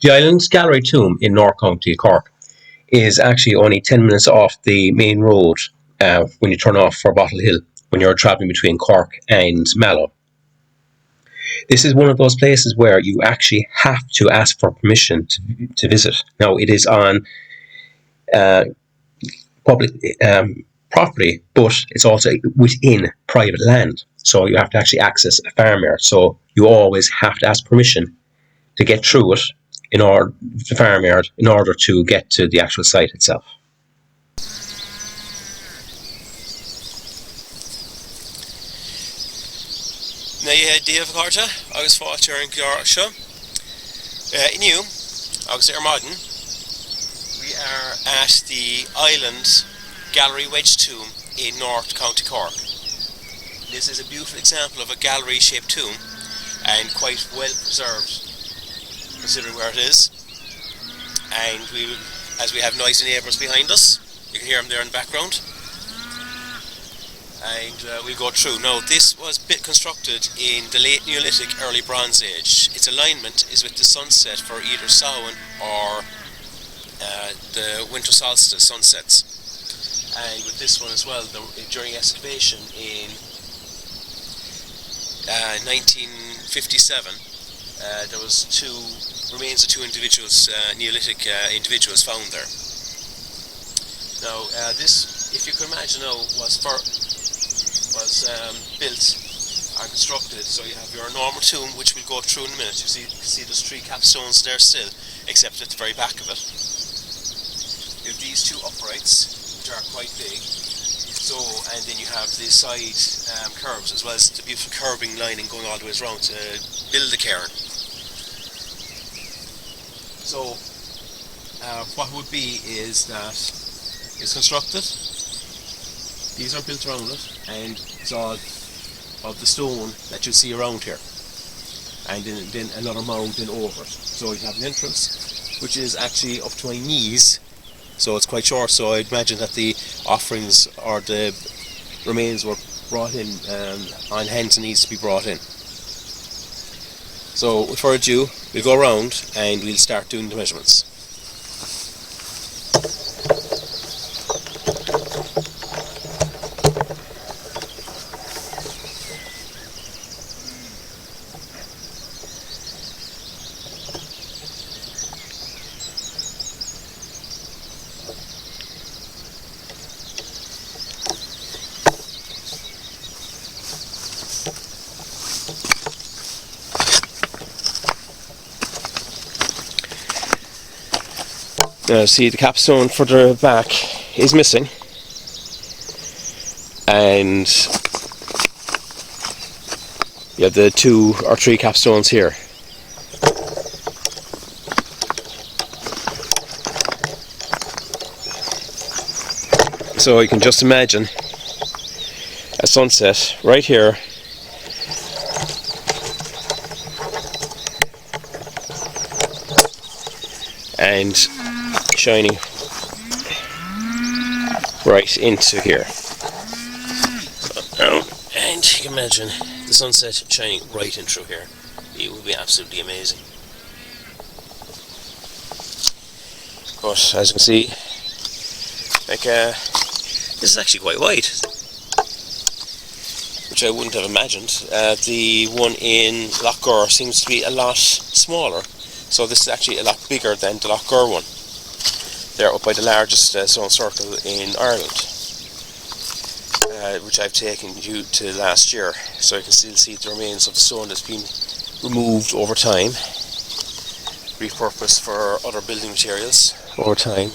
The Island Gallery Tomb in North County Cork is actually only 10 minutes off the main road when you turn off for Bottle Hill, when you're travelling between Cork and Mallow. This is one of those places where you actually have to ask for permission to visit. Now, it is on public property, but it's also within private land. So you have to actually access a farmyard. So you always have to ask permission to get through it the farmyard in order to get to the actual site itself. Now you had Dave Carta, agus Folklore in Gráinne. Iniu, agus Diarmaid. We are at the Island Wedge Tomb in North County Cork. This is a beautiful example of a gallery-shaped tomb and quite well preserved, considering where it is. And as we have noisy neighbours behind us, you can hear them there in the background. And we'll go through. Now, this was constructed in the late Neolithic, early Bronze Age. Its alignment is with the sunset for either Samhain or the winter solstice sunsets. And with this one as well, during excavation in 1957, there was remains of two individuals, Neolithic individuals, found there. Now, this, if you can imagine, now was built and constructed. So you have your normal tomb, which we'll go through in a minute. You can see there's 3 capstones there still, except at the very back of it. You have these 2 uprights, which are quite big. So, and then you have the side curves, as well as the beautiful curving lining going all the way around to build the cairn. So, what would be is that it's constructed. These are built around it, and it's all of the stone that you see around here, and then another mound then over it. So you have an entrance, which is actually up to my knees, so it's quite short. So I'd imagine that the offerings or the remains were brought in on hands and knees to be brought in. So without further ado, we'll go around and we'll start doing the measurements. See, the capstone further back is missing, and you have the 2 or 3 capstones here. So you can just imagine a sunset right here, and shining right into here. And you can imagine the sunset shining right in through here. It would be absolutely amazing. But as you can see, this is actually quite wide, which I wouldn't have imagined. The one in Lochgur seems to be a lot smaller, so this is actually a lot bigger than the Lochgur one. They're up by the largest stone circle in Ireland, which I've taken you to last year. So you can still see the remains of the stone that's been removed over time, repurposed for other building materials over time.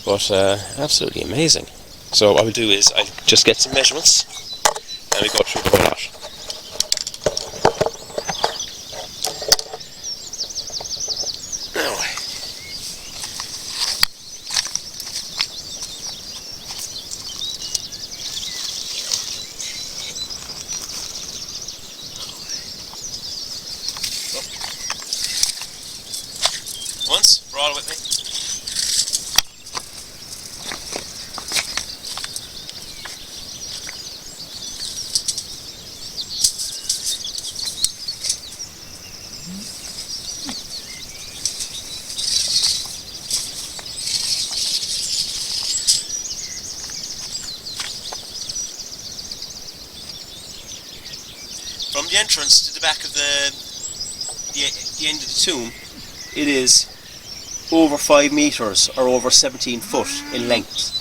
But absolutely amazing. So what I'll do is I'll just get some measurements and we go through the whole lot. Once, roll with me. entrance to the back of the end of the tomb, it is over 5 meters or over 17 foot in length.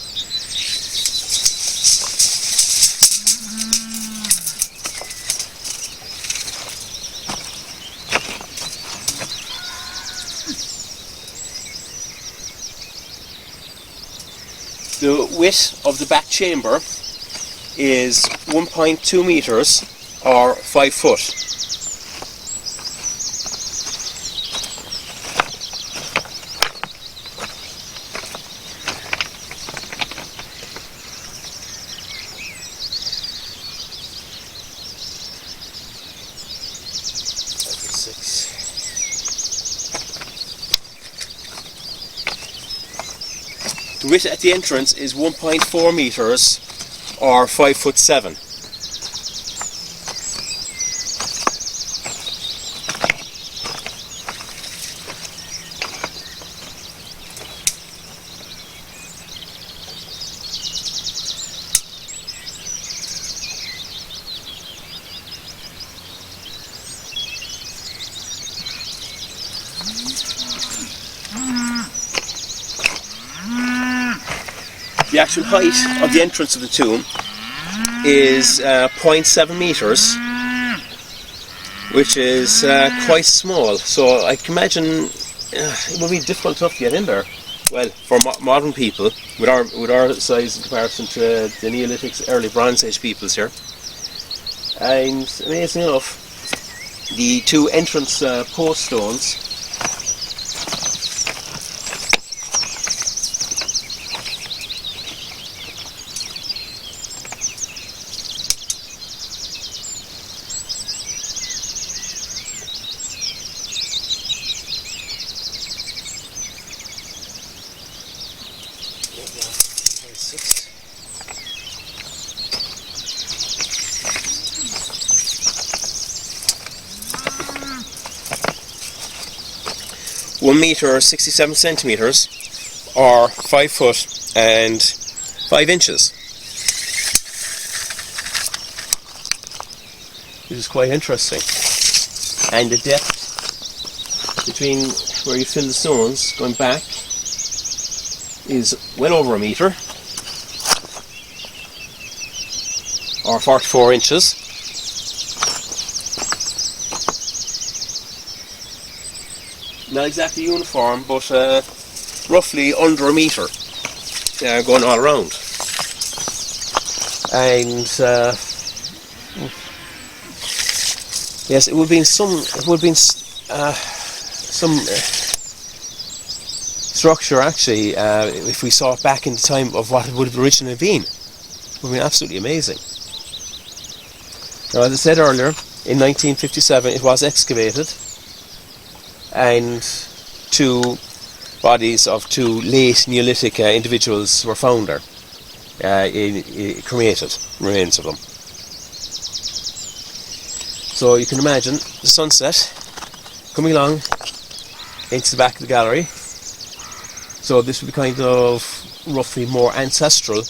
The width of the back chamber is 1.2 meters or 5 foot. The width at the entrance is 1.4 meters or 5'7". The actual height of the entrance of the tomb is 0.7 meters, which is quite small. So I can imagine it would be difficult enough to get in there. Well, for modern people, with our size in comparison to the Neolithic, early Bronze Age peoples here. And amazing enough, the two entrance post stones (1 meter 67 centimeters) or 5 foot and 5 inches. This is quite interesting. And the depth between where you fill the stones going back is well over 1 meter or 44 inches. Not exactly uniform, but roughly under 1 meter going all around. And yes, it would be some structure actually. If we saw it back in the time of what it would have originally been, it would have been absolutely amazing. Now, as I said earlier, in 1957 it was excavated, and two bodies of two late Neolithic individuals were found there, cremated remains of them. So you can imagine the sunset coming along into the back of the gallery. So this would be kind of roughly more ancestral,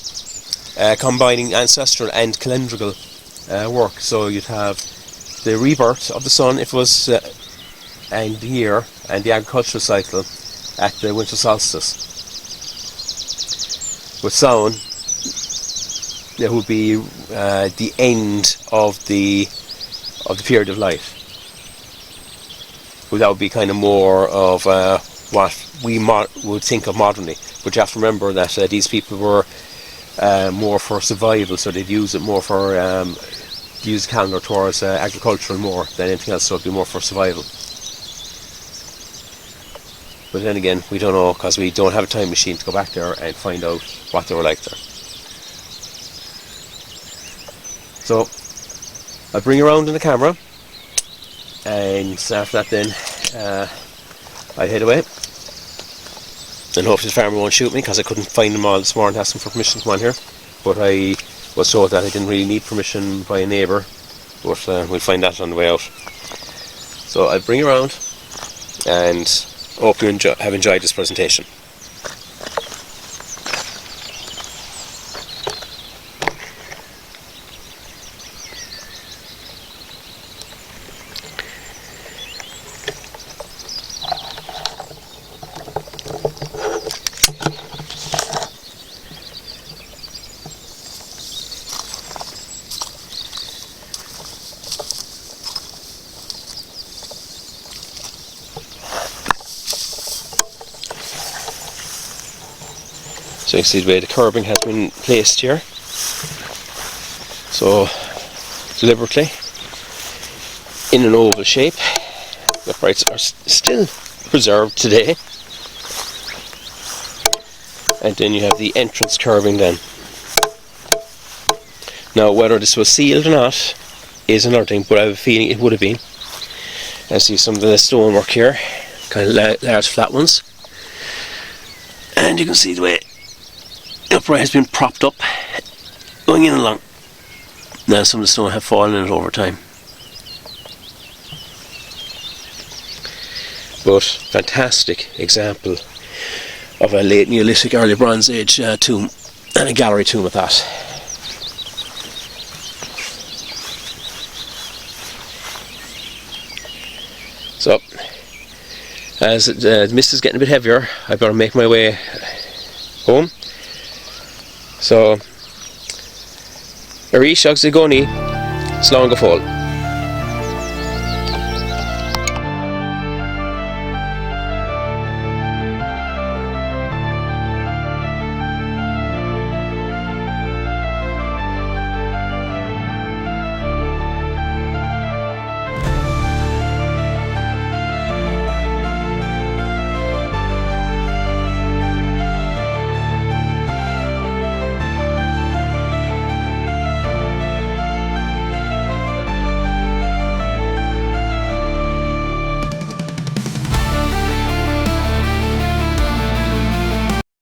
combining ancestral and calendrical work. So you'd have the rebirth of the sun, if it was and the year and the agricultural cycle at the winter solstice. With Samhain, there would be the end of the period of light. Well, that would be kind of more of what we would think of modernly. But you have to remember that these people were more for survival, so they'd use it more for use the calendar towards agricultural more than anything else, so it'd be more for survival. But then again, we don't know, because we don't have a time machine to go back there and find out what they were like there. So I'll bring you around in the camera, and after that then I'll head away. And hopefully the farmer won't shoot me, because I couldn't find them all this morning, ask them for permission to come on here. But I was told that I didn't really need permission by a neighbour, but we'll find that on the way out. So I'll bring you around, and hope you have enjoyed this presentation. So you see the way the curbing has been placed here. So deliberately in an oval shape. The uprights are still preserved today. And then you have the entrance curbing then. Now whether this was sealed or not is another thing, but I have a feeling it would have been. I see some of the stonework here, kind of large flat ones. And you can see the way the upright has been propped up, going in along. Now some of the stone have fallen in it over time. But fantastic example of a late Neolithic, early Bronze Age tomb, and a gallery tomb at that. So, as the mist is getting a bit heavier, I better make my way home. So, Irish Gráinne, Slán go fóill.